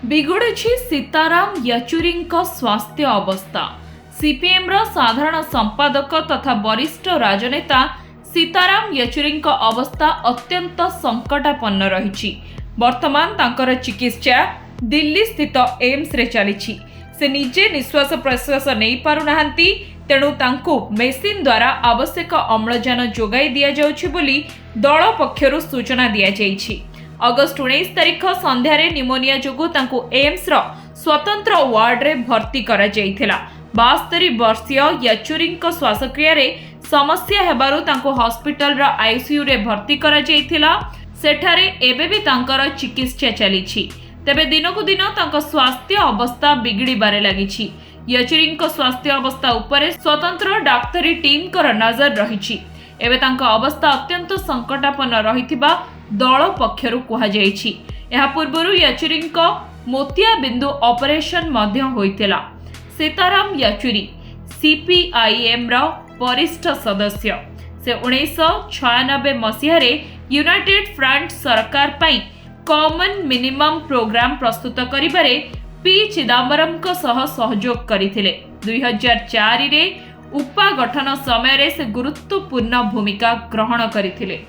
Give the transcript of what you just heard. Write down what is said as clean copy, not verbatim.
बिगुड़ी सीताराम येचुरी स्वास्थ्य अवस्था। सीपीएम साधारण संपादक तथा वरिष्ठ राजनेता सीताराम येचुरी अवस्था अत्यंत संकटापन्न रही। वर्तमान तांकर चिकित्सा दिल्ली स्थित एम्स रे चली। से निजे निश्वास प्रश्वास नहीं पारुनाहांती, तेणु तांकु मेसिन द्वारा आवश्यक अम्लजान जोगाई दिया जाउछि बोली दल पक्षरु सूचना दिया जाइछि। अगस्ट 19 तारिख संध्यारे निमोनिया जोगु तांकु एम्स रो स्वतंत्र वार्ड रे भर्ती करा जाइथिला। 72 वर्षीय येचुरी श्वासक्रिया रे समस्या हेबारु तांकु हॉस्पिटल रो आईसीयू रे भर्ती करा जाइथिला। सेठारे एबे भी तांकर चिकित्सा चलीछि। तेबे दिनकु दिन तांको स्वास्थ्य अवस्था बिगड़ी बारे लागिछि। येचुरी स्वास्थ्य अवस्था उपरे स्वतंत्र डाक्तरी टीम कर नजर रहिछि। एबे तांको अवस्था अत्यंत संकटापन्न रहिथिबा दल पक्षरु कुहा जाइछि। एहा पूर्वरु येचुरी मोतिया बिंदु ऑपरेशन मध्य होइतिला। सीताराम येचुरी सीपीआईएम रो वरिष्ठ सदस्य। से 1996 मसीहारे यूनाइटेड फ्रंट सरकार पई कॉमन मिनिमम प्रोग्राम प्रस्तुत करिबारे पी चिदंबरम को सह सहयोग करिथिले। 2004 रे उपा गठन समय रे से गुरुत्वपूर्ण भूमिका ग्रहण करिथिले।